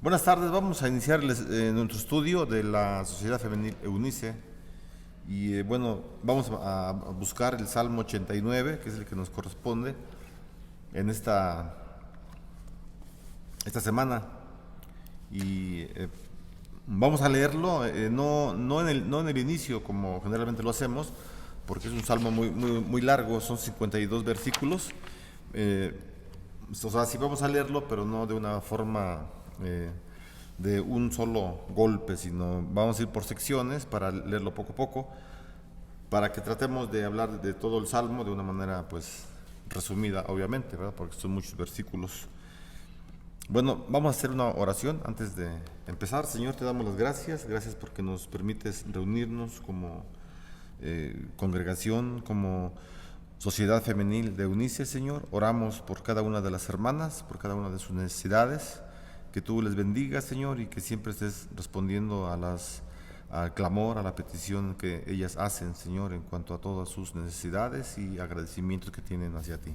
Buenas tardes, vamos a iniciar nuestro estudio de la Sociedad Femenil Eunice y vamos a buscar el Salmo 89, que es el que nos corresponde en esta semana y vamos a leerlo, no en el inicio como generalmente lo hacemos, porque es un salmo muy largo, son 52 versículos. O sea, sí vamos a leerlo, pero no de una forma de un solo golpe, sino vamos a ir por secciones para leerlo poco a poco, para que tratemos de hablar de todo el salmo de una manera pues resumida, obviamente, ¿verdad? Porque son muchos versículos. Bueno, vamos a hacer una oración antes de empezar. Señor, te damos las gracias porque nos permites reunirnos como congregación, como Sociedad Femenil de Eunice, Señor. Oramos por cada una de las hermanas, por cada una de sus necesidades, que tú les bendigas, Señor, y que siempre estés respondiendo al clamor, a la petición que ellas hacen, Señor, en cuanto a todas sus necesidades y agradecimientos que tienen hacia ti.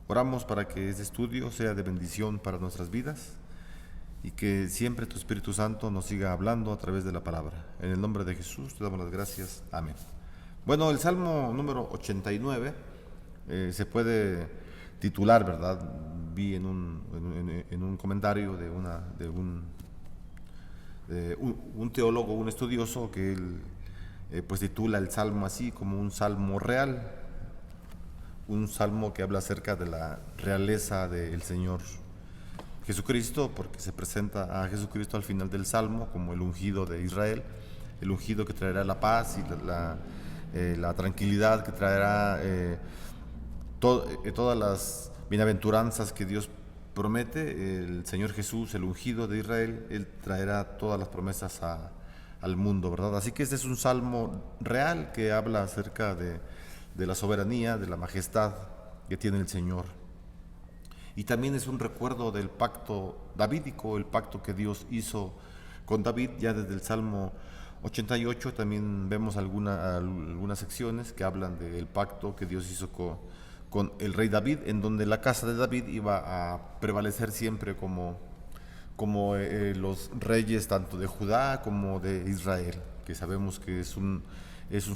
Oramos para que este estudio sea de bendición para nuestras vidas y que siempre tu Espíritu Santo nos siga hablando a través de la palabra. En el nombre de Jesús te damos las gracias. Amén. Bueno, el Salmo número 89 se puede titular, ¿verdad? Vi en un comentario de un teólogo, un estudioso, que él pues titula el Salmo así como un Salmo real, un salmo que habla acerca de la realeza del Señor Jesucristo, porque se presenta a Jesucristo al final del salmo como el ungido de Israel, el ungido que traerá la paz y la tranquilidad, que traerá todas las bienaventuranzas que Dios promete. El Señor Jesús, el ungido de Israel, Él traerá todas las promesas al mundo, ¿verdad? Así que este es un salmo real que habla acerca de la soberanía, de la majestad que tiene el Señor. Y también es un recuerdo del pacto davídico, el pacto que Dios hizo con David. Ya desde el Salmo 88 también vemos algunas secciones que hablan del pacto que Dios hizo con el rey David, en donde la casa de David iba a prevalecer siempre como los reyes tanto de Judá como de Israel, que sabemos que es un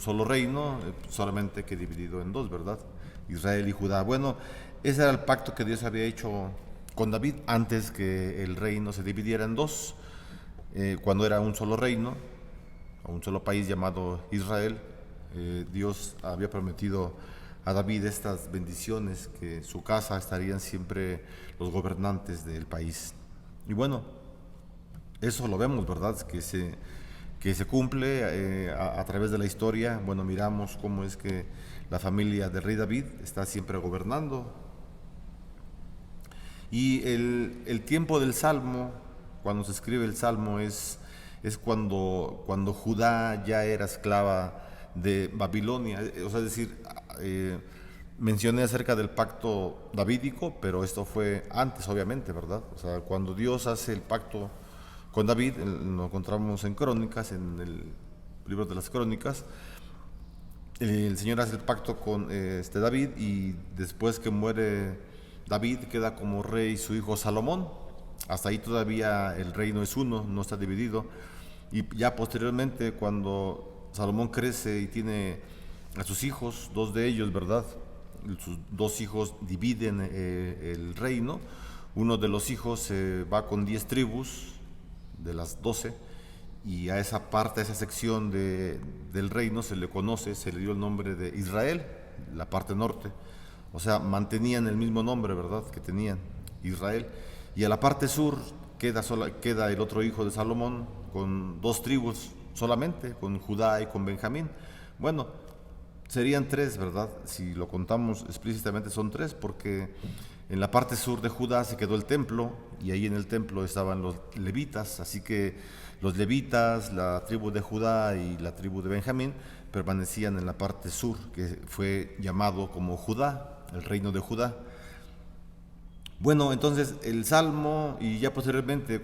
solo reino, solamente que dividido en dos, ¿verdad? Israel y Judá. Bueno, ese era el pacto que Dios había hecho con David antes que el reino se dividiera en dos, cuando era un solo reino, o un solo país llamado Israel. Dios había prometido a David estas bendiciones, que su casa estarían siempre los gobernantes del país. Y bueno, eso lo vemos, ¿verdad? Que se cumple a través de la historia. Bueno, miramos cómo es que la familia del rey David está siempre gobernando. Y el tiempo del Salmo, cuando se escribe el Salmo, es cuando Judá ya era esclava de Babilonia. O sea, es decir, mencioné acerca del pacto davídico, pero esto fue antes, obviamente, ¿verdad? O sea, cuando Dios hace el pacto con David, lo encontramos en Crónicas, en el libro de las Crónicas. El Señor hace el pacto con David, y después que muere David queda como rey su hijo Salomón. Hasta ahí todavía el reino es uno, no está dividido. Y ya posteriormente, cuando Salomón crece y tiene a sus hijos, dos de ellos, ¿verdad? Sus dos hijos dividen el reino. Uno de los hijos se va con 10 tribus de las 12, y a esa parte, a esa sección del reino se le dio el nombre de Israel, la parte norte. O sea, mantenían el mismo nombre, ¿verdad?, que tenían, Israel. Y a la parte sur queda el otro hijo de Salomón con 2 tribus solamente, con Judá y con Benjamín. Bueno, serían 3, ¿verdad? Si lo contamos explícitamente son 3, porque en la parte sur de Judá se quedó el templo, y ahí en el templo estaban los levitas. Así que los levitas, la tribu de Judá y la tribu de Benjamín, permanecían en la parte sur, que fue llamado como Judá, el reino de Judá. Bueno, entonces el Salmo, y ya posteriormente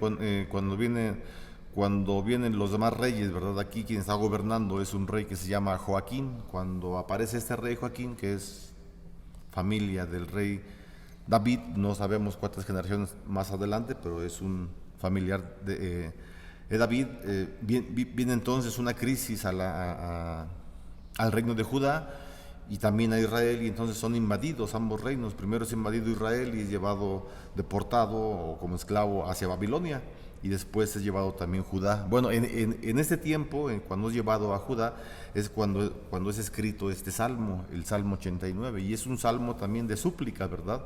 cuando vienen los demás reyes, ¿verdad? Aquí quien está gobernando es un rey que se llama Joaquín. Cuando aparece este rey Joaquín, que es familia del rey David, no sabemos cuántas generaciones más adelante, pero es un familiar de David, viene entonces una crisis al reino de Judá y también a Israel, y entonces son invadidos ambos reinos. Primero es invadido Israel y es llevado deportado o como esclavo hacia Babilonia, y después es llevado también Judá. Bueno, en este tiempo, cuando es llevado a Judá, es cuando es escrito este salmo, el Salmo 89, y es un salmo también de súplica, ¿verdad?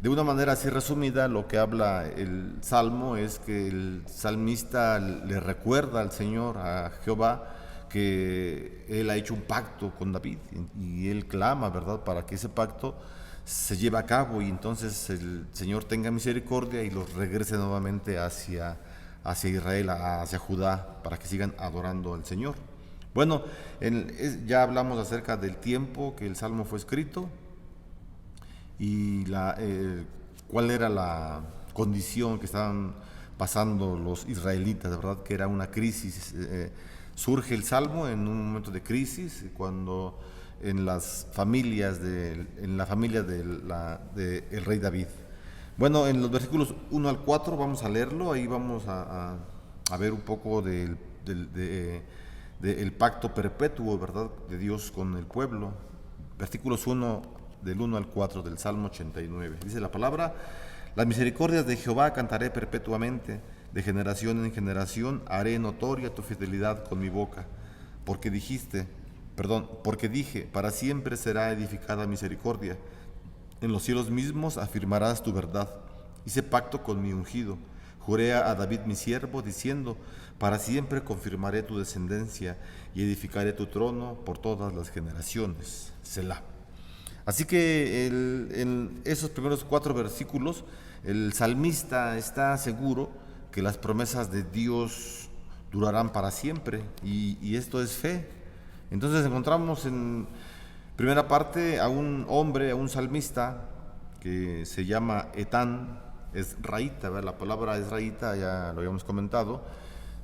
De una manera así resumida, lo que habla el salmo es que el salmista le recuerda al Señor, a Jehová, que él ha hecho un pacto con David, y él clama, ¿verdad?, para que ese pacto se lleve a cabo, y entonces el Señor tenga misericordia y los regrese nuevamente hacia Israel, hacia Judá, para que sigan adorando al Señor. Bueno, ya hablamos acerca del tiempo que el salmo fue escrito y cuál era la condición que estaban pasando los israelitas, ¿verdad?, que era una crisis. Surge el salmo en un momento de crisis, cuando en la familia del rey David. Bueno, en los versículos 1 al 4 vamos a leerlo, ahí vamos a ver un poco del pacto perpetuo, ¿verdad?, de Dios con el pueblo. Versículos del 1 al 4 del Salmo 89. Dice la palabra: las misericordias de Jehová cantaré perpetuamente, de generación en generación haré notoria tu fidelidad con mi boca, porque dije, para siempre será edificada misericordia. En los cielos mismos afirmarás tu verdad. Hice pacto con mi ungido. Juré a David mi siervo, diciendo, para siempre confirmaré tu descendencia y edificaré tu trono por todas las generaciones. Selah. Así que en esos primeros 4 versículos, el salmista está seguro que las promesas de Dios durarán para siempre, y esto es fe. Entonces encontramos en primera parte a un hombre, a un salmista que se llama Etán, Ezraíta, ¿verdad? La palabra Ezraíta, ya lo habíamos comentado,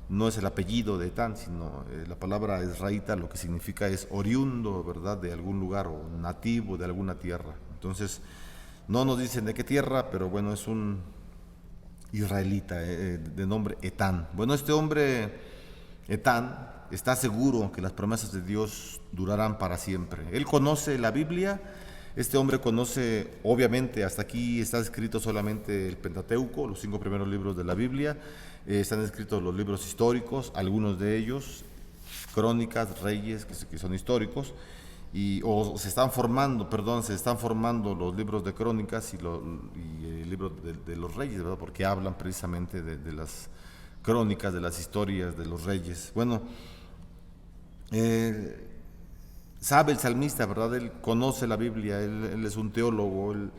no es el apellido de Etán, sino la palabra Ezraíta lo que significa es oriundo, ¿verdad?, de algún lugar, o nativo de alguna tierra. Entonces, no nos dicen de qué tierra, pero bueno, es un israelita de nombre Etán. Bueno, este hombre Etán está seguro que las promesas de Dios durarán para siempre. Él conoce la Biblia. Este hombre conoce, obviamente, hasta aquí está escrito solamente el Pentateuco, los 5 primeros libros de la Biblia. Están escritos los libros históricos, algunos de ellos, Crónicas, Reyes, que son históricos, se están formando los libros de Crónicas y el libro de los Reyes, ¿verdad?, porque hablan precisamente de las crónicas, de las historias de los reyes. Bueno, sabe el salmista, ¿verdad? Él conoce la Biblia, él es un teólogo, él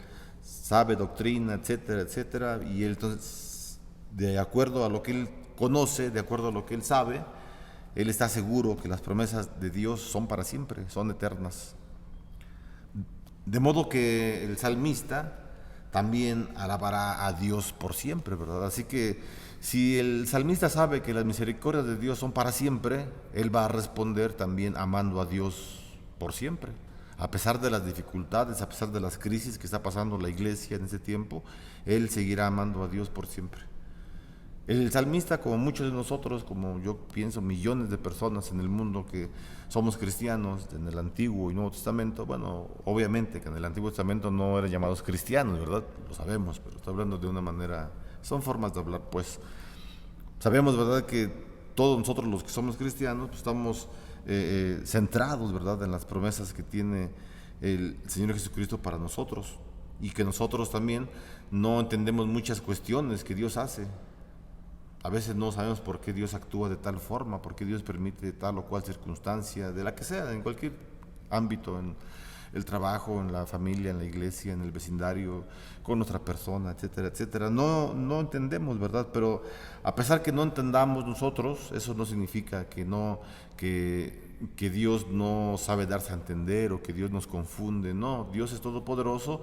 sabe doctrina, etcétera, etcétera, y él, entonces, de acuerdo a lo que él conoce, de acuerdo a lo que él sabe, él está seguro que las promesas de Dios son para siempre, son eternas. De modo que el salmista también alabará a Dios por siempre, ¿verdad? Así que si el salmista sabe que las misericordias de Dios son para siempre, él va a responder también amando a Dios por siempre. A pesar de las dificultades, a pesar de las crisis que está pasando la iglesia en ese tiempo, él seguirá amando a Dios por siempre. El salmista, como muchos de nosotros, como yo pienso millones de personas en el mundo que somos cristianos en el Antiguo y Nuevo Testamento, bueno, obviamente que en el Antiguo Testamento no eran llamados cristianos, ¿verdad? Lo sabemos, pero estoy hablando de una manera, son formas de hablar, pues. Sabemos, ¿verdad?, que todos nosotros los que somos cristianos pues, estamos centrados, ¿verdad?, en las promesas que tiene el Señor Jesucristo para nosotros, y que nosotros también no entendemos muchas cuestiones que Dios hace. A veces no sabemos por qué Dios actúa de tal forma, por qué Dios permite tal o cual circunstancia, de la que sea, en cualquier ámbito, en el trabajo, en la familia, en la iglesia, en el vecindario, con otra persona, etcétera, etcétera. No entendemos, ¿verdad? Pero a pesar que no entendamos nosotros, eso no significa que Dios no sabe darse a entender o que Dios nos confunde. No, Dios es todopoderoso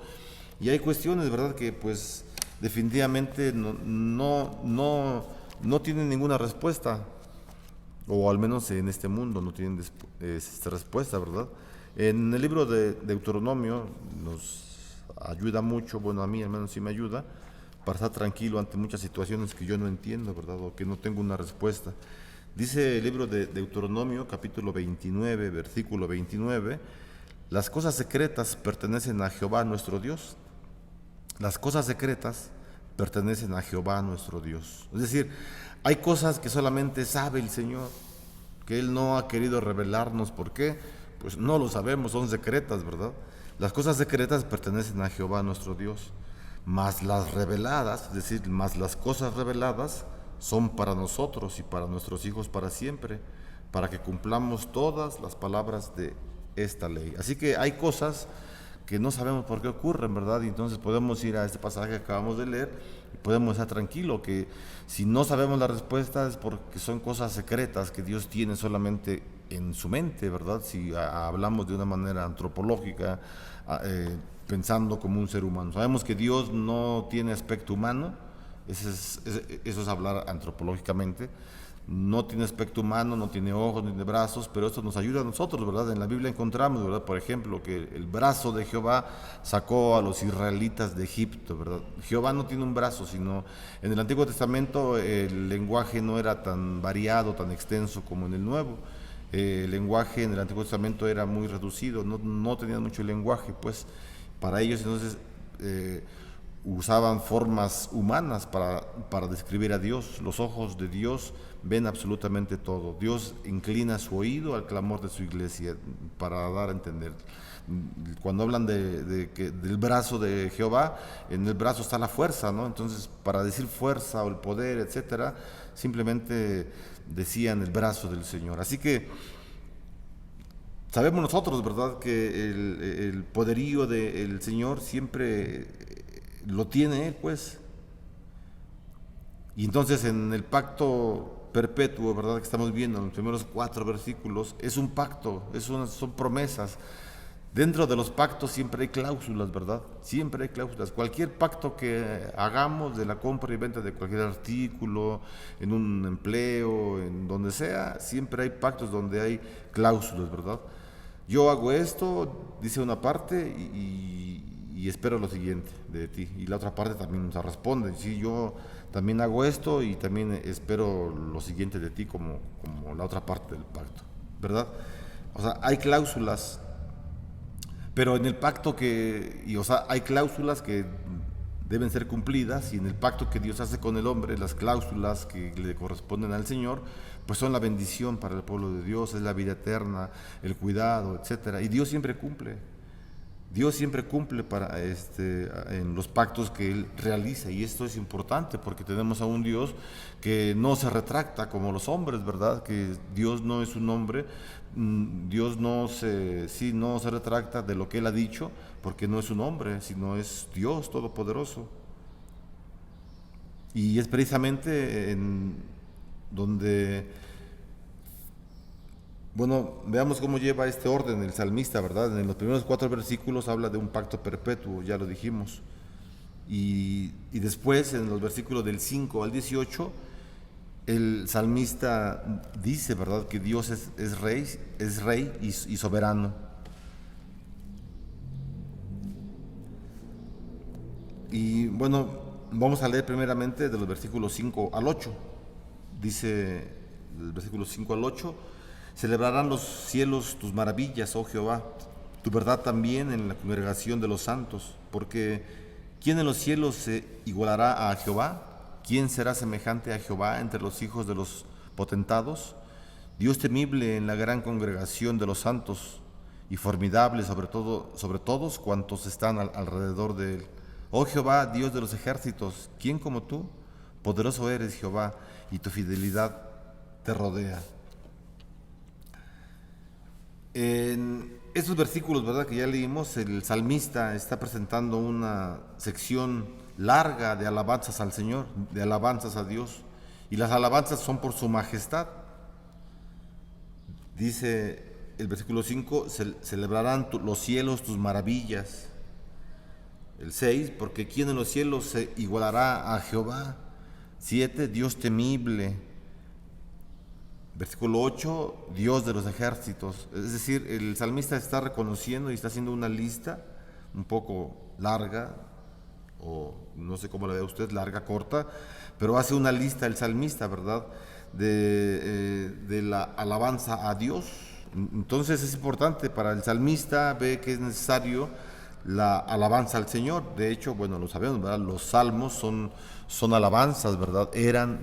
y hay cuestiones, ¿verdad?, que pues definitivamente no tienen ninguna respuesta, o al menos en este mundo no tienen esta respuesta, ¿verdad? En el libro de Deuteronomio nos ayuda mucho, bueno, a mí al menos sí me ayuda, para estar tranquilo ante muchas situaciones que yo no entiendo, ¿verdad? O que no tengo una respuesta. Dice el libro de Deuteronomio, capítulo 29, versículo 29, las cosas secretas pertenecen a Jehová nuestro Dios. Las cosas secretas pertenecen a Jehová nuestro Dios. Es decir, hay cosas que solamente sabe el Señor, que Él no ha querido revelarnos. ¿Por qué? Pues no lo sabemos, son secretas, ¿verdad? Las cosas secretas pertenecen a Jehová nuestro Dios, mas las reveladas, es decir, más las cosas reveladas, son para nosotros y para nuestros hijos para siempre, para que cumplamos todas las palabras de esta ley. Así que hay cosas que no sabemos por qué ocurren, ¿verdad? Y entonces podemos ir a este pasaje que acabamos de leer y podemos estar tranquilos que si no sabemos la respuesta es porque son cosas secretas que Dios tiene solamente en su mente, ¿verdad? Si hablamos de una manera antropológica, pensando como un ser humano. Sabemos que Dios no tiene aspecto humano, eso es hablar antropológicamente. No tiene aspecto humano, no tiene ojos, ni tiene brazos, pero esto nos ayuda a nosotros, ¿verdad? En la Biblia encontramos, ¿verdad? Por ejemplo, que el brazo de Jehová sacó a los israelitas de Egipto, ¿verdad? Jehová no tiene un brazo, sino en el Antiguo Testamento el lenguaje no era tan variado, tan extenso como en el Nuevo. El lenguaje en el Antiguo Testamento era muy reducido, no tenían mucho lenguaje, pues para ellos entonces usaban formas humanas para describir a Dios. Los ojos de Dios ven absolutamente todo. Dios inclina su oído al clamor de su iglesia para dar a entender. Cuando hablan del brazo de Jehová, en el brazo está la fuerza, ¿no? Entonces, para decir fuerza o el poder, etcétera, simplemente decían el brazo del Señor. Así que sabemos nosotros, ¿verdad?, que el poderío del Señor siempre lo tiene Él, pues. Y entonces en el pacto perpetuo, ¿verdad?, que estamos viendo en los primeros 4 versículos, es un pacto, son promesas. Dentro de los pactos siempre hay cláusulas, ¿verdad? Siempre hay cláusulas. Cualquier pacto que hagamos de la compra y venta de cualquier artículo, en un empleo, en donde sea, siempre hay pactos donde hay cláusulas, ¿verdad? Yo hago esto, dice una parte, y espero lo siguiente de ti. Y la otra parte también nos responde. Sí, yo también hago esto y también espero lo siguiente de ti como la otra parte del pacto, ¿verdad? O sea, hay cláusulas, pero en el pacto hay cláusulas que deben ser cumplidas, y en el pacto que Dios hace con el hombre, las cláusulas que le corresponden al Señor, pues son la bendición para el pueblo de Dios, es la vida eterna, el cuidado, etcétera. Y Dios siempre cumple. Dios siempre cumple en los pactos que Él realiza, y esto es importante porque tenemos a un Dios que no se retracta como los hombres, ¿verdad? Que Dios no es un hombre, Dios no se retracta de lo que Él ha dicho, porque no es un hombre, sino es Dios Todopoderoso. Y es precisamente en donde... Bueno, veamos cómo lleva este orden el salmista, ¿verdad? En los primeros 4 versículos habla de un pacto perpetuo, ya lo dijimos. Y después, en los versículos del 5 al 18, el salmista dice, ¿verdad?, que Dios es rey y soberano. Y bueno, vamos a leer primeramente de los versículos 5 al 8. Dice el versículo 5 al 8: celebrarán los cielos tus maravillas, oh Jehová, tu verdad también en la congregación de los santos, porque ¿quién en los cielos se igualará a Jehová? ¿Quién será semejante a Jehová entre los hijos de los potentados? Dios temible en la gran congregación de los santos, y formidable sobre todos cuantos están alrededor de él. Oh Jehová, Dios de los ejércitos, ¿quién como tú? Poderoso eres, Jehová, y tu fidelidad te rodea. En estos versículos, ¿verdad?, que ya leímos, el salmista está presentando una sección larga de alabanzas al Señor, de alabanzas a Dios, y las alabanzas son por su majestad. Dice el versículo 5: celebrarán los cielos tus maravillas. El 6: porque ¿quién en los cielos se igualará a Jehová? 7: Dios temible. Versículo 8: Dios de los ejércitos. Es decir, el salmista está reconociendo y está haciendo una lista un poco larga o no sé cómo la ve usted, larga, corta, pero hace una lista el salmista, ¿verdad? De la alabanza a Dios. Entonces es importante para el salmista, ve que es necesario la alabanza al Señor. De hecho, bueno, lo sabemos, ¿verdad? Los salmos son alabanzas, ¿verdad?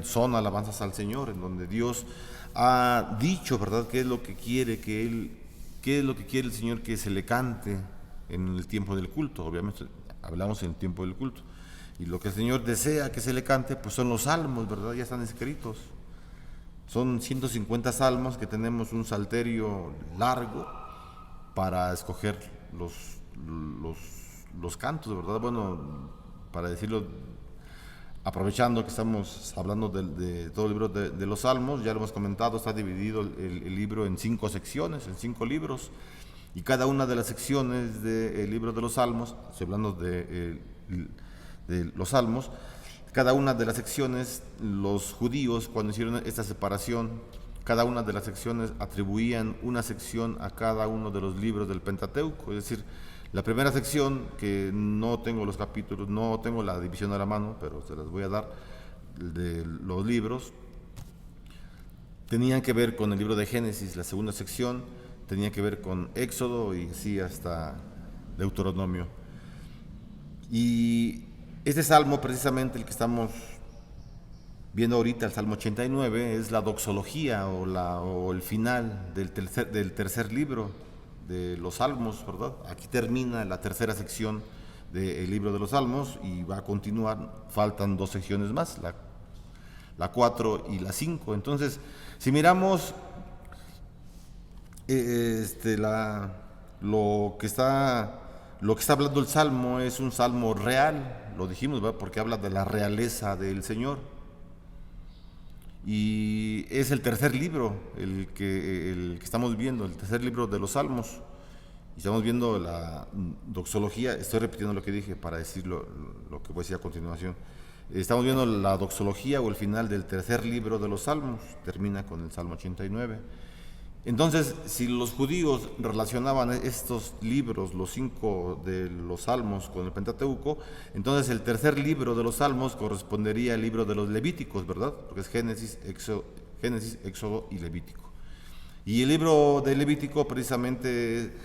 Son alabanzas al Señor, en donde Dios ha dicho, ¿verdad?, qué es lo que quiere qué es lo que quiere el Señor que se le cante en el tiempo del culto. Obviamente hablamos en el tiempo del culto. Y lo que el Señor desea que se le cante, pues son los salmos, ¿verdad? Ya están escritos. Son 150 salmos, que tenemos un salterio largo para escoger los cantos, ¿verdad? Bueno, para decirlo, aprovechando que estamos hablando de todo el libro de los salmos, ya lo hemos comentado, está dividido el libro en 5 secciones, en 5 libros, y cada una de las secciones del libro de los salmos, estoy hablando de los salmos, cada una de las secciones, los judíos, cuando hicieron esta separación, cada una de las secciones atribuían una sección a cada uno de los libros del Pentateuco. Es decir, la primera sección, que no tengo los capítulos, no tengo la división a la mano, pero se las voy a dar, de los libros, tenían que ver con el libro de Génesis. La segunda sección tenía que ver con Éxodo y así hasta Deuteronomio. Y este salmo, precisamente el que estamos viendo ahorita, el Salmo 89, es la doxología o el final del tercer libro de los Salmos, ¿verdad? Aquí termina la tercera sección del libro de los Salmos y va a continuar, faltan 2 secciones más, la 4 y la 5. Entonces, si miramos lo que está hablando el Salmo, es un salmo real, lo dijimos, ¿verdad?, porque habla de la realeza del Señor. Y es el tercer libro, el que estamos viendo, el tercer libro de los Salmos. Y estamos viendo la doxología, estoy repitiendo lo que dije para decir lo que voy a decir a continuación. Estamos viendo la doxología o el final del tercer libro de los Salmos, termina con el Salmo 89. Entonces, si los judíos relacionaban estos libros, los 5 de los Salmos, con el Pentateuco, entonces el tercer libro de los Salmos correspondería al libro de los Levíticos, ¿verdad? Porque es Génesis, Éxodo y Levítico. Y el libro de Levítico, precisamente,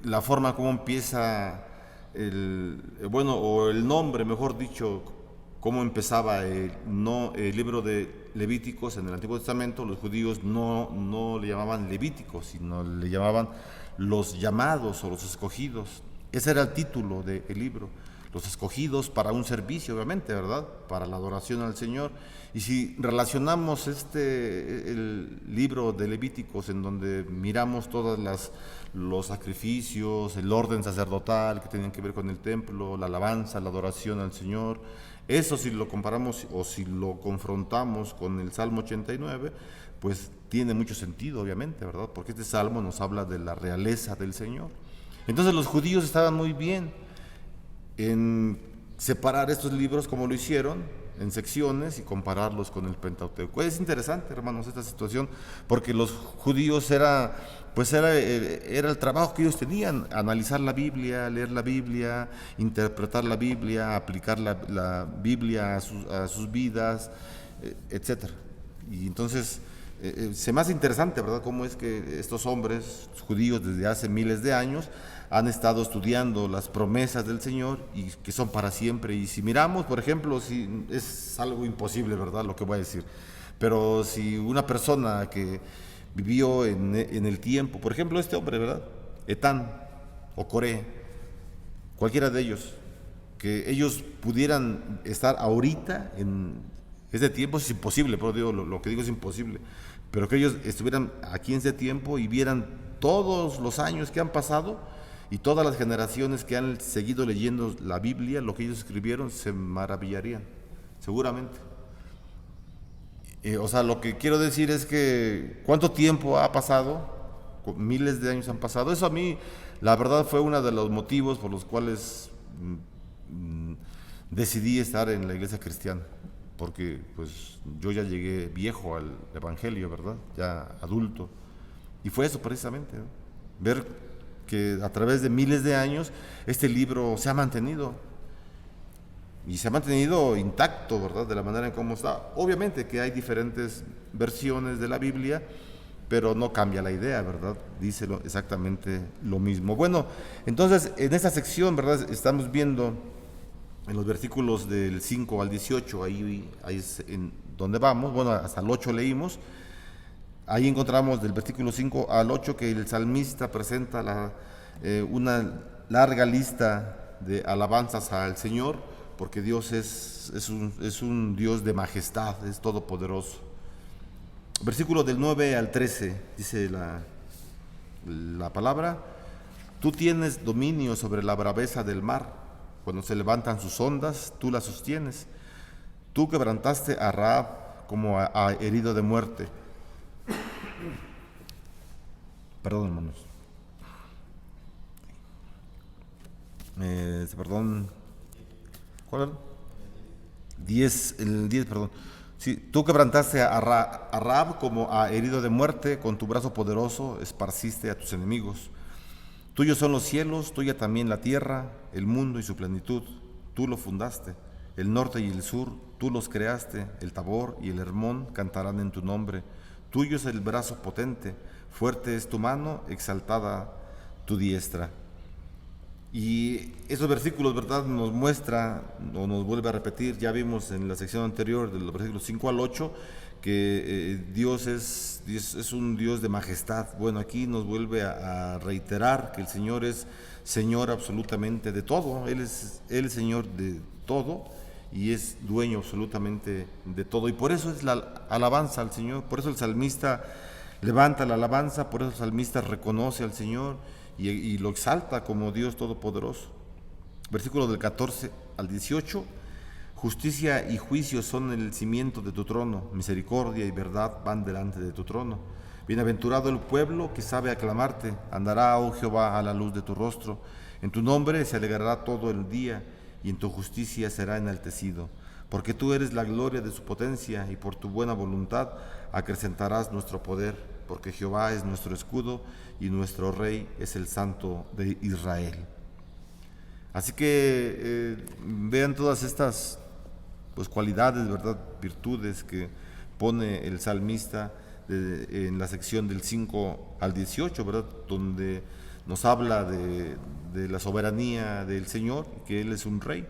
la forma como empieza, o el nombre, mejor dicho, cómo empezaba el libro de Levíticos en el Antiguo Testamento, los judíos no le llamaban Levíticos, sino le llamaban los llamados o los escogidos. Ese era el título del libro, los escogidos para un servicio, obviamente, ¿verdad?, para la adoración al Señor. Y si relacionamos el libro de Levíticos, en donde miramos todos los sacrificios, el orden sacerdotal que tenían que ver con el templo, la alabanza, la adoración al Señor, eso, si lo comparamos o si lo confrontamos con el Salmo 89, pues tiene mucho sentido, obviamente, ¿verdad?, porque este salmo nos habla de la realeza del Señor. Entonces los judíos estaban muy bien en separar estos libros como lo hicieron, en secciones, y compararlos con el Pentateuco. Es interesante, hermanos, esta situación, porque los judíos era el trabajo que ellos tenían: analizar la Biblia, leer la Biblia, interpretar la Biblia, aplicar la Biblia a sus vidas, etcétera. Y entonces se me hace interesante, ¿verdad?, cómo es que estos hombres judíos desde hace miles de años han estado estudiando las promesas del Señor y que son para siempre. Y si miramos, por ejemplo, si es algo imposible, ¿verdad?, lo que voy a decir, pero si una persona que vivió en el tiempo, por ejemplo, este hombre, ¿verdad?, Etán o Coré, cualquiera de ellos, que ellos pudieran estar ahorita en ese tiempo, es imposible, pero digo, lo que digo es imposible, pero que ellos estuvieran aquí en ese tiempo y vieran todos los años que han pasado y todas las generaciones que han seguido leyendo la Biblia, lo que ellos escribieron, se maravillarían, seguramente. O sea, lo que quiero decir es que ¿cuánto tiempo ha pasado? Miles de años han pasado. Eso a mí, la verdad, fue uno de los motivos por los cuales decidí estar en la iglesia cristiana, porque pues yo ya llegué viejo al evangelio, ¿verdad?, ya adulto, y fue eso precisamente, ¿no?, ver que a través de miles de años este libro se ha mantenido. y se ha mantenido intacto, ¿verdad? De la manera en cómo está. Obviamente que hay diferentes versiones de la Biblia, pero no cambia la idea, ¿verdad? Dice exactamente lo mismo. Bueno, entonces en esta sección, ¿verdad? Estamos viendo en los versículos del 5 al 18, ahí es en donde vamos, bueno, hasta el 8 leímos. Ahí encontramos del versículo 5 al 8 que el salmista presenta una larga lista de alabanzas al Señor, porque Dios es un Dios de majestad, es todopoderoso. Versículo del 9 al 13 dice la palabra: tú tienes dominio sobre la braveza del mar, cuando se levantan sus ondas, tú las sostienes. Tú quebrantaste a Rahab como a herido de muerte. Perdón, hermanos. Perdón. ¿Cuál era? 10, el 10, perdón. Sí, tú quebrantaste a Rahab como a herido de muerte, con tu brazo poderoso esparciste a tus enemigos. Tuyos son los cielos, tuya también la tierra, el mundo y su plenitud. Tú lo fundaste. El norte y el sur, tú los creaste. El Tabor y el Hermón cantarán en tu nombre. Tuyo es el brazo potente, fuerte es tu mano, exaltada tu diestra. Y esos versículos, ¿verdad?, nos muestra o nos vuelve a repetir, ya vimos en la sección anterior, de los versículos 5 al 8, que Dios es un Dios de majestad. Bueno, aquí nos vuelve a reiterar que el Señor es Señor absolutamente de todo. Él es el Señor de todo y es dueño absolutamente de todo. Y por eso es la alabanza al Señor, por eso el salmista levanta la alabanza, por eso el salmista reconoce al Señor y lo exalta como Dios todopoderoso. Versículo del 14 al 18: justicia y juicio son el cimiento de tu trono, misericordia y verdad van delante de tu trono. Bienaventurado el pueblo que sabe aclamarte, andará, oh Jehová, a la luz de tu rostro. En tu nombre se alegrará todo el día, y en tu justicia será enaltecido. Porque tú eres la gloria de su potencia, y por tu buena voluntad acrecentarás nuestro poder. Porque Jehová es nuestro escudo, y nuestro Rey es el Santo de Israel. Así que vean todas estas cualidades, ¿verdad?, virtudes que pone el salmista en la sección del 5 al 18, ¿verdad?, donde nos habla de la soberanía del Señor, que Él es un rey.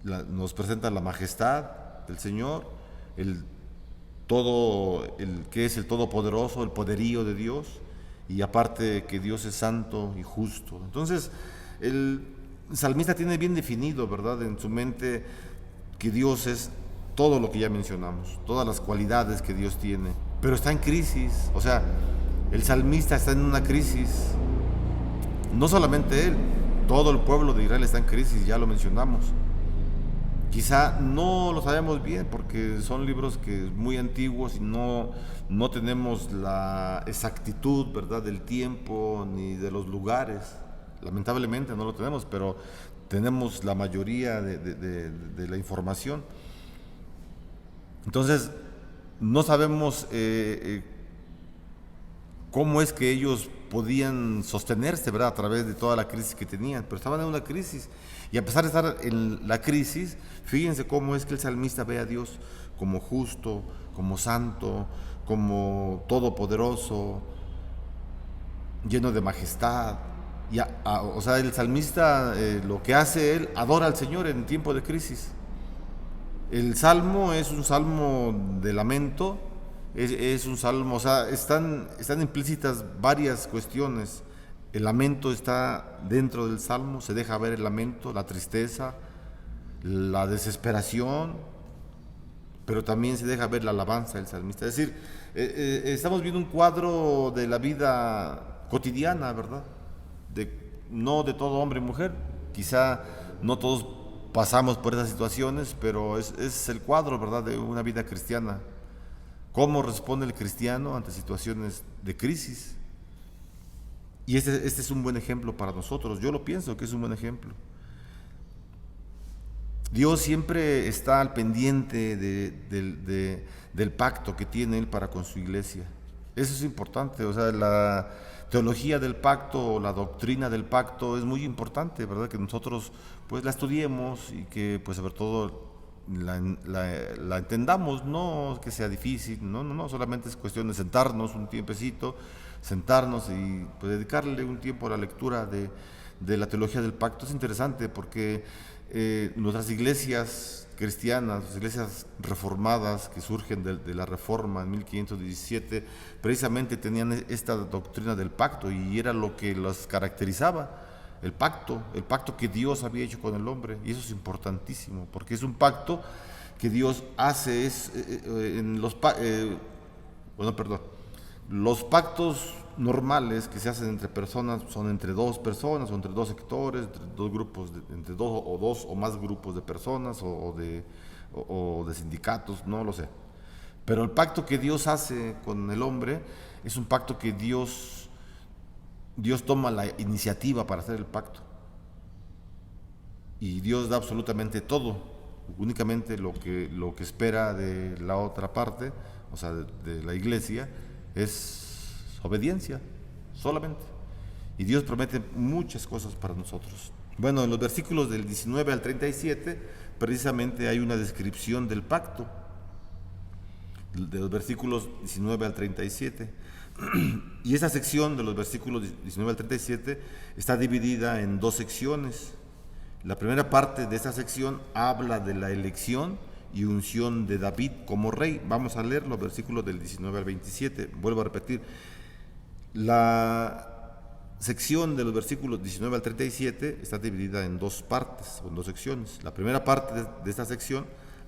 Nos presenta la majestad del Señor, el que es el todopoderoso, el poderío de Dios, y aparte que Dios es santo y justo. Entonces, el salmista tiene bien definido, ¿verdad?, en su mente, que Dios es todo lo que ya mencionamos, todas las cualidades que Dios tiene, pero está en crisis. O sea, el salmista está en una crisis, no solamente él, todo el pueblo de Israel está en crisis, ya lo mencionamos. Quizá no lo sabemos bien porque son libros que muy antiguos y no tenemos la exactitud, ¿verdad?, del tiempo ni de los lugares. Lamentablemente no lo tenemos, pero tenemos la mayoría de la información. Entonces, no sabemos cómo es que ellos podían sostenerse, ¿verdad?, a través de toda la crisis que tenían, pero estaban en una crisis. Y a pesar de estar en la crisis, fíjense cómo es que el salmista ve a Dios como justo, como santo, como todopoderoso, lleno de majestad. O sea, el salmista, lo que hace él, adora al Señor en tiempo de crisis. El salmo es un salmo de lamento, es un salmo, o sea, están implícitas varias cuestiones. El lamento está dentro del salmo, se deja ver el lamento, la tristeza, la desesperación, pero también se deja ver la alabanza del salmista. Es decir, estamos viendo un cuadro de la vida cotidiana, ¿verdad? No de todo hombre y mujer, quizá no todos pasamos por esas situaciones, pero es el cuadro, ¿verdad?, de una vida cristiana. ¿Cómo responde el cristiano ante situaciones de crisis? Y este es un buen ejemplo para nosotros. Yo lo pienso que es un buen ejemplo. Dios siempre está al pendiente del pacto que tiene Él para con su iglesia. Eso es importante, o sea, la teología del pacto o la doctrina del pacto es muy importante, ¿verdad? Que nosotros pues la estudiemos y que pues sobre todo la entendamos, no que sea difícil, no, solamente es cuestión de sentarnos un tiempecito, sentarnos y pues, dedicarle un tiempo a la lectura de la teología del pacto. Es interesante porque nuestras iglesias cristianas, las iglesias reformadas que surgen de la Reforma en 1517, precisamente tenían esta doctrina del pacto y era lo que los caracterizaba, el pacto que Dios había hecho con el hombre. Y eso es importantísimo, porque es un pacto que Dios hace en bueno, perdón, los pactos normales que se hacen entre personas son entre dos personas o entre dos sectores, entre dos grupos, entre dos o más grupos de personas o de sindicatos, no lo sé. Pero el pacto que Dios hace con el hombre es un pacto que Dios toma la iniciativa para hacer el pacto. Y Dios da absolutamente todo, únicamente lo que espera de la otra parte, o sea, de la iglesia, es obediencia, solamente. Y Dios promete muchas cosas para nosotros. Bueno, en los versículos del 19 al 37, precisamente hay una descripción del pacto, de los versículos 19 al 37. Y esa sección de los versículos 19 al 37 está dividida en dos secciones. La primera parte de esta sección habla de la elección y unción de David como rey. Vamos a leer los versículos del 19 al 27. Vuelvo a repetir. La sección de los versículos 19 al 37 está dividida en dos partes, o en dos secciones. La primera parte de esta sección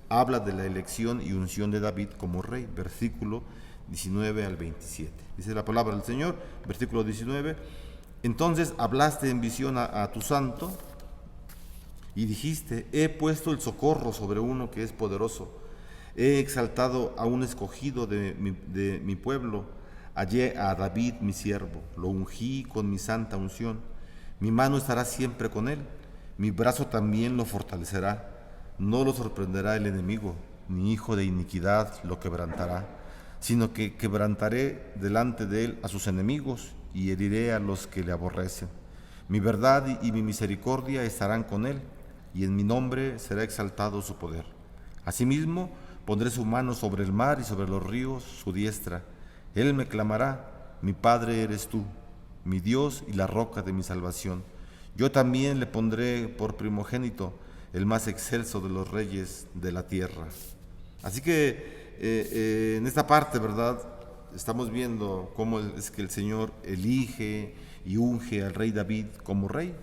habla de la elección y unción de David como rey, versículo 19 al 27. Dice la palabra del Señor, versículo 19: entonces hablaste en visión a tu santo y dijiste: he puesto el socorro sobre uno que es poderoso, he exaltado a un escogido de mi pueblo. Hallé a David mi siervo, lo ungí con mi santa unción. Mi mano estará siempre con él, mi brazo también lo fortalecerá. No lo sorprenderá el enemigo, ni hijo de iniquidad lo quebrantará, sino que quebrantaré delante de él a sus enemigos y heriré a los que le aborrecen. Mi verdad y mi misericordia estarán con él, y en mi nombre será exaltado su poder. Asimismo, pondré su mano sobre el mar y sobre los ríos su diestra. Él me clamará: mi Padre eres tú, mi Dios y la roca de mi salvación. Yo también le pondré por primogénito, el más excelso de los reyes de la tierra. Así que en esta parte, ¿verdad?, estamos viendo cómo es que el Señor elige y unge al rey David como rey.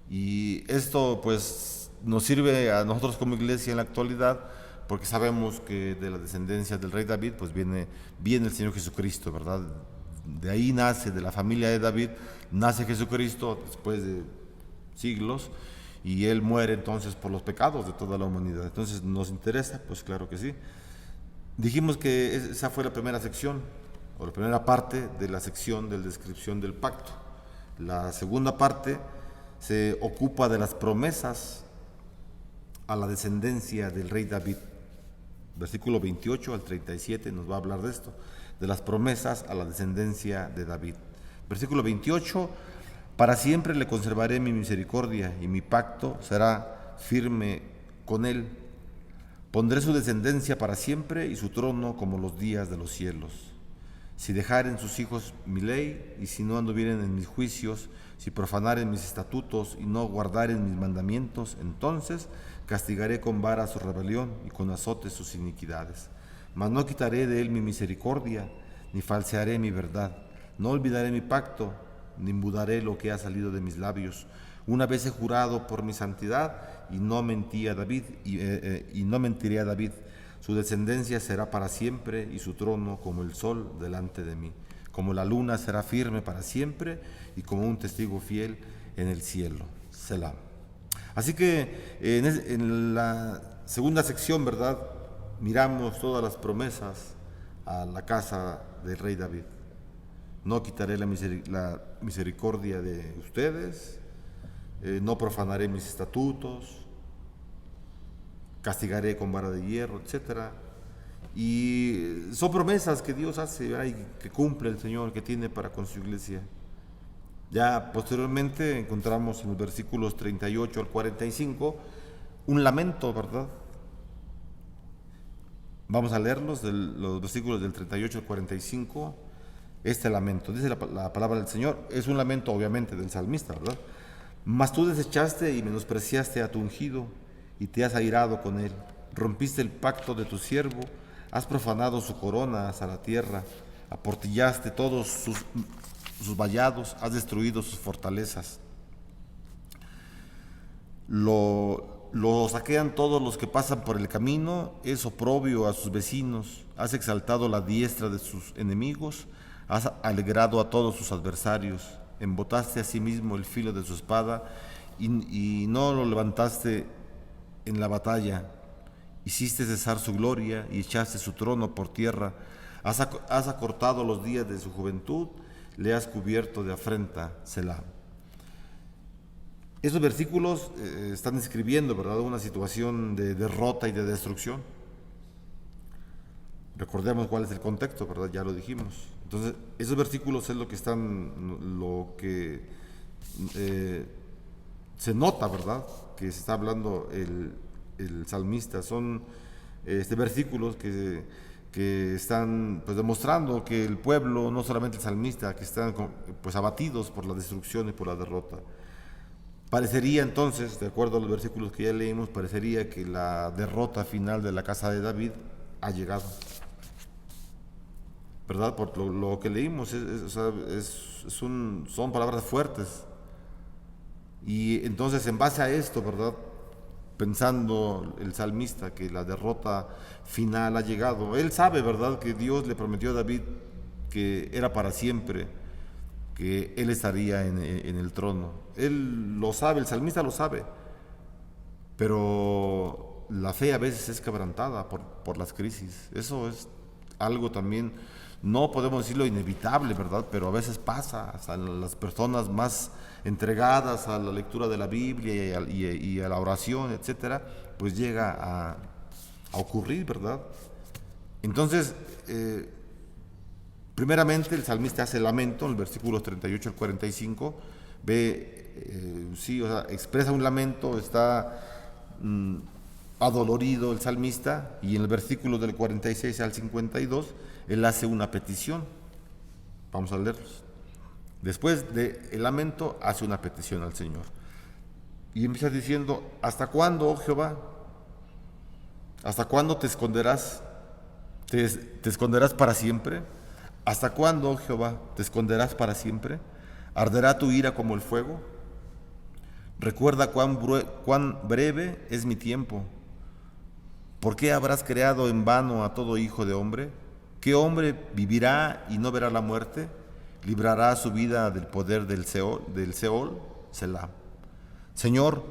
Y esto pues nos sirve a nosotros como iglesia en la actualidad, porque sabemos que de la descendencia del rey David pues viene el Señor Jesucristo, ¿verdad? De ahí nace, de la familia de David, nace Jesucristo después de siglos, y Él muere entonces por los pecados de toda la humanidad. Entonces, ¿nos interesa? Pues claro que sí. Dijimos que esa fue la primera sección, o la primera parte de la sección de la descripción del pacto. La segunda parte se ocupa de las promesas a la descendencia del rey David. Versículo 28 al 37 nos va a hablar de esto, de las promesas a la descendencia de David. Versículo 28: para siempre le conservaré mi misericordia y mi pacto será firme con él. Pondré su descendencia para siempre y su trono como los días de los cielos. Si dejaren sus hijos mi ley y si no anduvieren en mis juicios, si profanaren mis estatutos y no guardaren mis mandamientos, entonces castigaré con vara su rebelión y con azotes sus iniquidades. Mas no quitaré de él mi misericordia, ni falsearé mi verdad. No olvidaré mi pacto, ni mudaré lo que ha salido de mis labios. Una vez he jurado por mi santidad y no mentí a David, y no mentiré a David. Su descendencia será para siempre y su trono como el sol delante de mí. Como la luna será firme para siempre y como un testigo fiel en el cielo. Selah. Así que en la segunda sección, ¿verdad?, miramos todas las promesas a la casa del rey David. No quitaré la misericordia de ustedes, no profanaré mis estatutos, castigaré con vara de hierro, etc. Y son promesas que Dios hace, ¿verdad? Y que cumple el Señor, que tiene para con su iglesia. Ya posteriormente encontramos en los versículos 38 al 45 un lamento, ¿verdad? Vamos a leerlos, los versículos del 38 al 45. Este lamento, dice la palabra del Señor, es un lamento obviamente del salmista, ¿verdad? Mas tú desechaste y menospreciaste a tu ungido y te has airado con él. Rompiste el pacto de tu siervo, has profanado su corona hasta la tierra, aportillaste todos sus vallados, has destruido sus fortalezas. Lo saquean todos los que pasan por el camino, es oprobio a sus vecinos, has exaltado la diestra de sus enemigos, has alegrado a todos sus adversarios, embotaste a sí mismo el filo de su espada y no lo levantaste en la batalla, hiciste cesar su gloria y echaste su trono por tierra, has acortado los días de su juventud, le has cubierto de afrenta, Selah. Esos versículos están describiendo, ¿verdad?, una situación de derrota y de destrucción. Recordemos cuál es el contexto, ¿verdad? Ya lo dijimos. Entonces, esos versículos es lo que se nota, ¿verdad?, que se está hablando el salmista. Son versículos que están pues demostrando que el pueblo, no solamente el salmista, que están pues abatidos por la destrucción y por la derrota. Parecería entonces, de acuerdo a los versículos que ya leímos, parecería que la derrota final de la casa de David ha llegado, ¿verdad? Por lo que leímos, son palabras fuertes. Y entonces, en base a esto, ¿verdad?, pensando el salmista que la derrota final ha llegado, él sabe, ¿verdad?, que Dios le prometió a David que era para siempre, que él estaría en el trono. Él lo sabe, el salmista lo sabe, pero la fe a veces es quebrantada por las crisis. Eso es algo también, no podemos decirlo inevitable, ¿verdad?, pero a veces pasa, hasta las personas más entregadas a la lectura de la Biblia y a la oración, etcétera, pues llega a ocurrir, ¿verdad? Entonces, primeramente el salmista hace lamento en el versículos 38 al 45, expresa un lamento, está adolorido el salmista, y en el versículo del 46 al 52 él hace una petición. Vamos a leerlos. Después del lamento hace una petición al Señor y empieza diciendo: ¿hasta cuándo, oh Jehová? ¿Hasta cuándo te esconderás? ¿Te esconderás para siempre? ¿Hasta cuándo, oh Jehová, te esconderás para siempre? ¿Arderá tu ira como el fuego? Recuerda cuán breve es mi tiempo. ¿Por qué habrás creado en vano a todo hijo de hombre? ¿Qué hombre vivirá y no verá la muerte? ¿Librará su vida del poder del Seol? Selah. Señor,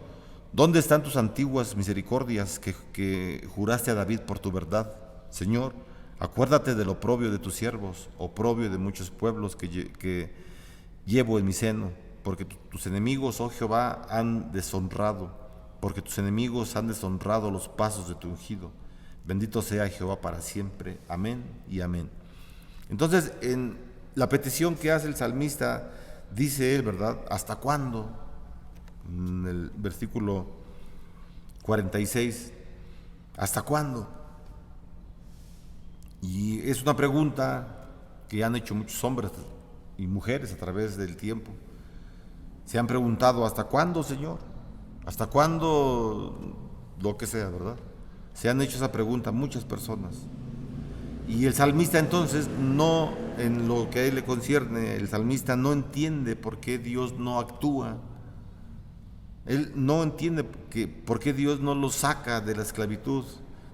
¿dónde están tus antiguas misericordias que juraste a David por tu verdad? Señor, acuérdate del oprobio de tus siervos, oprobio de muchos pueblos que llevo en mi seno, porque tus enemigos, oh Jehová, porque tus enemigos han deshonrado los pasos de tu ungido. Bendito sea Jehová para siempre. Amén y amén. Entonces, en la petición que hace el salmista, dice él, ¿verdad?, ¿hasta cuándo? En el versículo 46, ¿hasta cuándo? Y es una pregunta que han hecho muchos hombres y mujeres a través del tiempo. Se han preguntado: ¿hasta cuándo, Señor? ¿Hasta cuándo? Lo que sea, ¿verdad? Se han hecho esa pregunta muchas personas. Y el salmista entonces, no, en lo que a él le concierne, el salmista no entiende por qué Dios no actúa. Él no entiende por qué Dios no lo saca de la esclavitud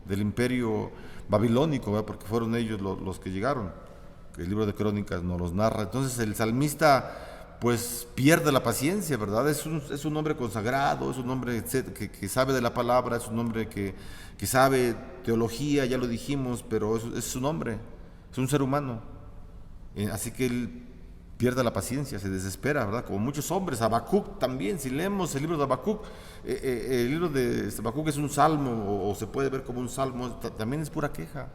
del imperio babilónico, ¿verdad?, porque fueron ellos los que llegaron. El libro de Crónicas nos los narra. Entonces el salmista pues pierde la paciencia, ¿verdad? Es un hombre consagrado, es un hombre que sabe de la palabra, es un hombre que sabe teología, ya lo dijimos, pero es un hombre, es un ser humano. Así que él pierde la paciencia, se desespera, ¿verdad? Como muchos hombres. Habacuc también, si leemos el libro de Habacuc, el libro de Habacuc es un salmo, o se puede ver como un salmo, también es pura queja.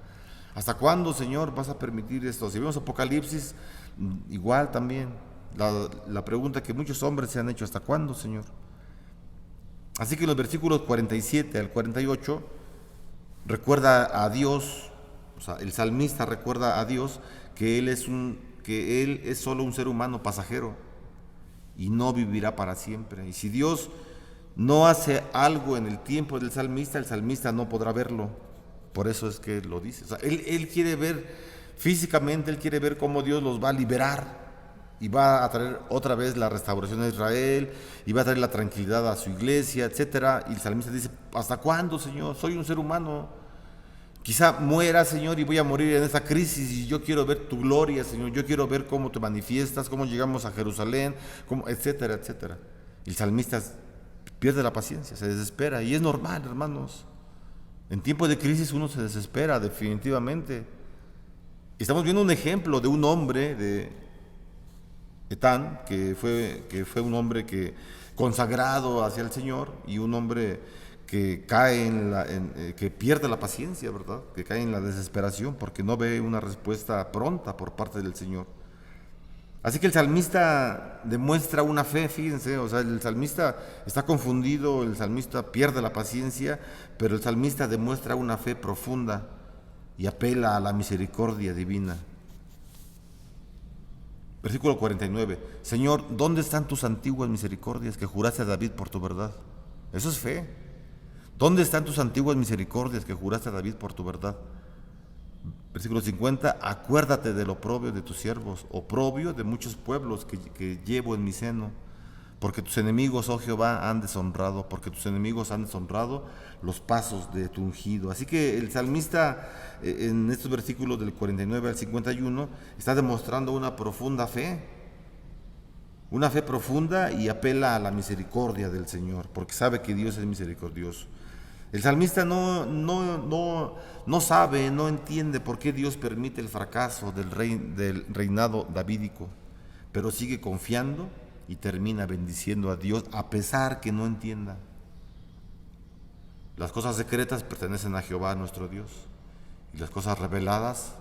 ¿Hasta cuándo, Señor, vas a permitir esto? Si vemos Apocalipsis, igual también. La pregunta que muchos hombres se han hecho: ¿hasta cuándo, Señor? Así que en los versículos 47 al 48 recuerda a Dios, o sea, el salmista recuerda a Dios que Él es solo un ser humano pasajero y no vivirá para siempre. Y si Dios no hace algo en el tiempo del salmista, el salmista no podrá verlo. Por eso es que lo dice. O sea, él quiere ver físicamente, él quiere ver cómo Dios los va a liberar y va a traer otra vez la restauración a Israel y va a traer la tranquilidad a su iglesia, etcétera. Y el salmista dice: ¿hasta cuándo, Señor? Soy un ser humano. Quizá muera, Señor, y voy a morir en esta crisis, y yo quiero ver tu gloria, Señor. Yo quiero ver cómo te manifiestas, cómo llegamos a Jerusalén, etcétera, etcétera. Y el salmista pierde la paciencia, se desespera, y es normal, hermanos. En tiempos de crisis uno se desespera, definitivamente. Estamos viendo un ejemplo de un hombre, de Etán, que fue un hombre consagrado hacia el Señor, y un hombre que cae que pierde la paciencia, ¿verdad? Que cae en la desesperación porque no ve una respuesta pronta por parte del Señor. Así que el salmista demuestra una fe, fíjense, o sea, el salmista está confundido, el salmista pierde la paciencia, pero el salmista demuestra una fe profunda y apela a la misericordia divina. Versículo 49: Señor, ¿dónde están tus antiguas misericordias que juraste a David por tu verdad? Eso es fe. ¿Dónde están tus antiguas misericordias que juraste a David por tu verdad? Versículo 50: acuérdate del oprobio de tus siervos, oprobio de muchos pueblos que llevo en mi seno, porque tus enemigos, oh Jehová, han deshonrado, porque tus enemigos han deshonrado los pasos de tu ungido. Así que el salmista, en estos versículos del 49 al 51, está demostrando una profunda fe profunda, y apela a la misericordia del Señor, porque sabe que Dios es misericordioso. El salmista no sabe, no entiende por qué Dios permite el fracaso del reinado davídico, pero sigue confiando y termina bendiciendo a Dios a pesar que no entienda. Las cosas secretas pertenecen a Jehová nuestro Dios, y las cosas reveladas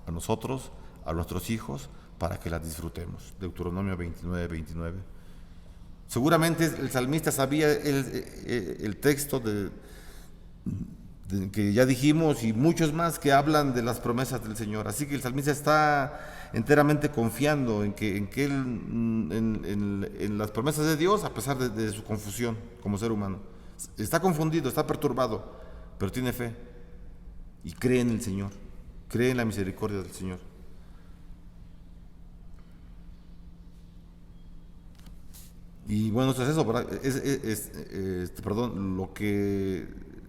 a nosotros, a nuestros hijos, para que las disfrutemos. Deuteronomio 29:29. Seguramente el salmista sabía el texto que ya dijimos, y muchos más que hablan de las promesas del Señor. Así que el salmista está enteramente confiando en las promesas de Dios, a pesar de su confusión como ser humano. Está confundido, está perturbado, pero tiene fe y cree en el Señor, cree en la misericordia del Señor. Y bueno, eso es eso, ¿verdad?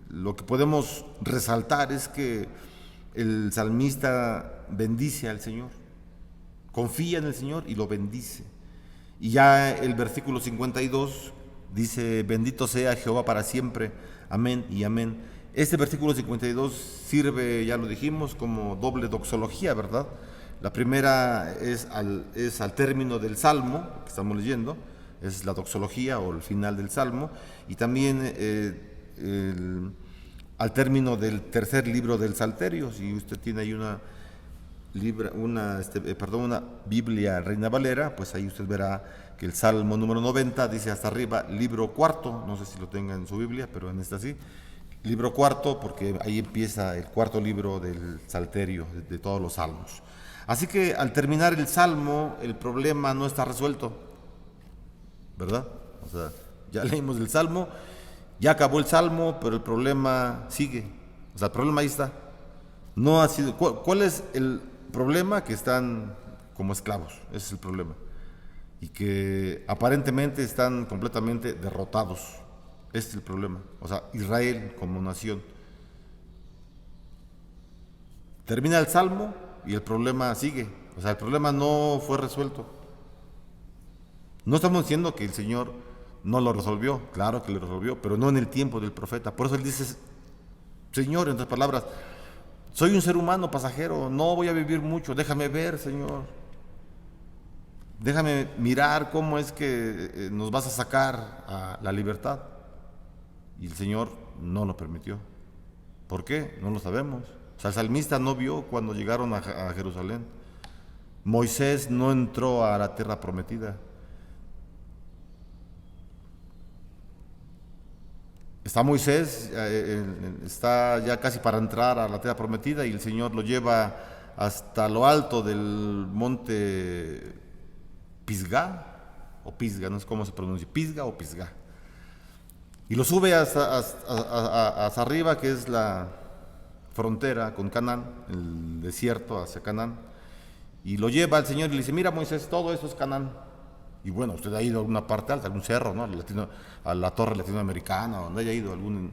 Lo que podemos resaltar es que el salmista bendice al Señor, confía en el Señor y lo bendice. Y ya el versículo 52 dice: bendito sea Jehová para siempre, amén y amén. Este versículo 52 sirve, ya lo dijimos, como doble doxología, ¿verdad? La primera es al término del salmo que estamos leyendo, es la doxología o el final del salmo, y también al término del tercer libro del Salterio. Si usted tiene ahí una Biblia Reina Valera, pues ahí usted verá que el Salmo número 90 dice hasta arriba, libro cuarto, no sé si lo tenga en su Biblia, pero en esta sí, libro cuarto, porque ahí empieza el cuarto libro del Salterio, de todos los salmos. Así que al terminar el Salmo, el problema no está resuelto, ¿verdad? O sea, ya leímos el Salmo, ya acabó el Salmo, pero el problema sigue. O sea, el problema ahí está. No ha sido. ¿Cuál es el problema? Que están como esclavos. Ese es el problema. Y que aparentemente están completamente derrotados. Ese es el problema. O sea, Israel como nación. Termina el Salmo y el problema sigue. O sea, el problema no fue resuelto. No estamos diciendo que el Señor no lo resolvió, claro que lo resolvió, pero no en el tiempo del profeta. Por eso él dice: Señor, en otras palabras, soy un ser humano pasajero, no voy a vivir mucho, déjame ver, Señor. Déjame mirar cómo es que nos vas a sacar a la libertad. Y el Señor no lo permitió. ¿Por qué? No lo sabemos. O sea, el salmista no vio cuando llegaron a Jerusalén. Moisés no entró a la tierra prometida. Está Moisés, está ya casi para entrar a la tierra prometida y el Señor lo lleva hasta lo alto del monte Pisgah, o Pisga, no sé cómo se pronuncia, Pisga o Pisgah. Y lo sube hasta arriba, que es la frontera con Canaán, el desierto hacia Canaán. Y lo lleva al Señor y le dice, mira Moisés, todo esto es Canaán. Y bueno, usted ha ido a alguna parte alta, algún cerro, ¿no? A la torre latinoamericana, donde haya ido, algún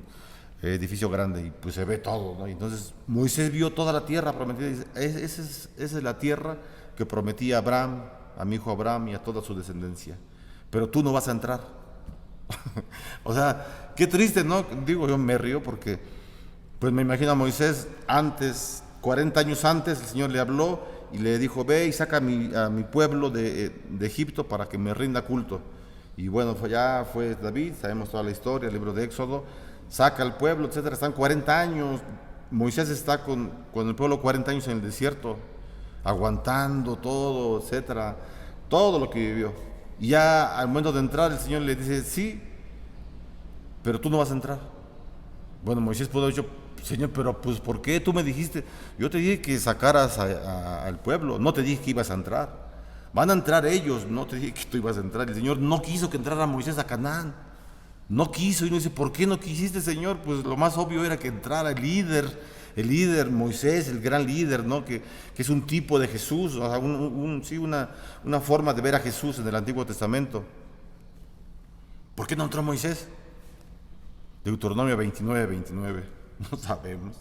edificio grande, y pues se ve todo, ¿no? Y entonces Moisés vio toda la tierra prometida y dice, esa es la tierra que prometí a Abraham, a mi hijo Abraham y a toda su descendencia. Pero tú no vas a entrar. O sea, qué triste, ¿no? Digo, yo me río porque pues me imagino a Moisés antes, 40 años antes, el Señor le habló y le dijo, ve y saca a mi pueblo de Egipto para que me rinda culto. Y bueno, ya fue David, sabemos toda la historia, el libro de Éxodo, saca al pueblo, etcétera. Están 40 años, Moisés está con el pueblo 40 años en el desierto, aguantando todo, etcétera, todo lo que vivió. Y ya al momento de entrar, el Señor le dice, sí, pero tú no vas a entrar. Bueno, Moisés pudo haber dicho, Señor, pero pues ¿por qué tú me dijiste? Yo te dije que sacaras al pueblo, no te dije que ibas a entrar. Van a entrar ellos, no te dije que tú ibas a entrar. El Señor no quiso que entrara Moisés a Canaán. No quiso. Y uno dice, ¿por qué no quisiste, Señor? Pues lo más obvio era que entrara el líder Moisés, el gran líder, ¿no? Que es un tipo de Jesús, o sea, sí, una forma de ver a Jesús en el Antiguo Testamento. ¿Por qué no entró Moisés? Deuteronomio 29. No sabemos.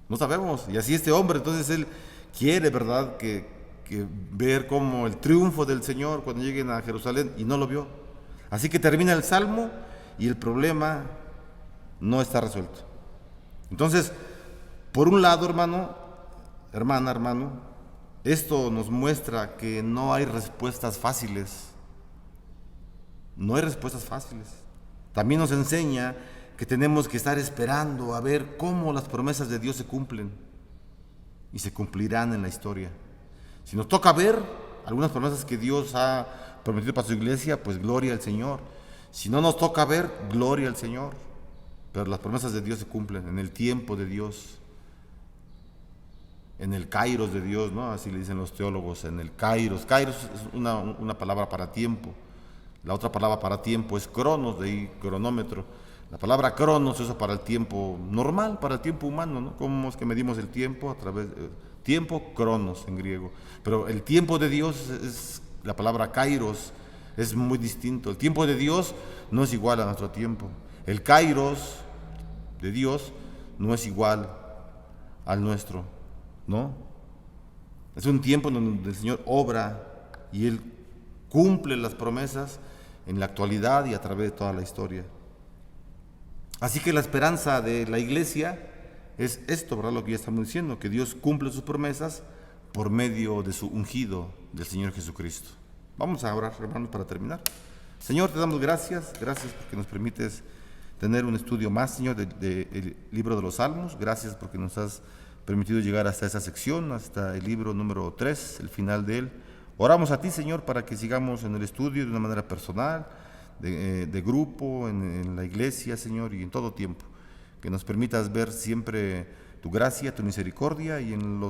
No sabemos. Y así este hombre, entonces él quiere, ¿verdad?, que ver como el triunfo del Señor cuando lleguen a Jerusalén, y no lo vio. Así que termina el Salmo y el problema no está resuelto. Entonces, por un lado, hermano, esto nos muestra que no hay respuestas fáciles. No hay respuestas fáciles. También nos enseña que tenemos que estar esperando a ver cómo las promesas de Dios se cumplen y se cumplirán en la historia. Si nos toca ver algunas promesas que Dios ha prometido para su iglesia, pues gloria al Señor. Si no nos toca ver, gloria al Señor. Pero las promesas de Dios se cumplen en el tiempo de Dios, en el kairos de Dios, ¿no? Así le dicen los teólogos, en el kairos. Kairos es una palabra para tiempo. La otra palabra para tiempo es cronos, de ahí cronómetro. La palabra cronos se usa para el tiempo normal, para el tiempo humano, ¿no? ¿Cómo es que medimos el tiempo? A través de tiempo, cronos en griego. Pero el tiempo de Dios es la palabra kairos, es muy distinto. El tiempo de Dios no es igual a nuestro tiempo. El kairos de Dios no es igual al nuestro, ¿no? Es un tiempo en donde el Señor obra y Él cumple las promesas en la actualidad y a través de toda la historia. Así que la esperanza de la iglesia es esto, ¿verdad? Lo que ya estamos diciendo, que Dios cumple sus promesas por medio de su ungido, del Señor Jesucristo. Vamos a orar, hermanos, para terminar. Señor, te damos gracias porque nos permites tener un estudio más, Señor, del libro de los Salmos. Gracias porque nos has permitido llegar hasta esa sección, hasta el libro número 3, el final de él. Oramos a ti, Señor, para que sigamos en el estudio de una manera personal, de grupo, en la iglesia, Señor, y en todo tiempo. Que nos permitas ver siempre tu gracia, tu misericordia, y en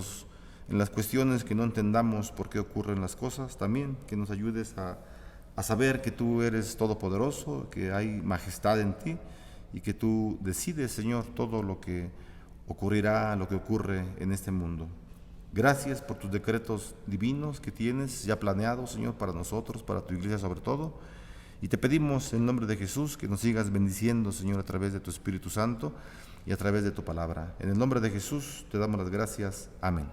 las cuestiones que no entendamos por qué ocurren las cosas, también que nos ayudes a saber que tú eres todopoderoso, que hay majestad en ti, y que tú decides, Señor, todo lo que ocurrirá, lo que ocurre en este mundo. Gracias por tus decretos divinos que tienes ya planeados, Señor, para nosotros, para tu iglesia sobre todo. Y te pedimos en nombre de Jesús que nos sigas bendiciendo, Señor, a través de tu Espíritu Santo y a través de tu palabra. En el nombre de Jesús te damos las gracias. Amén.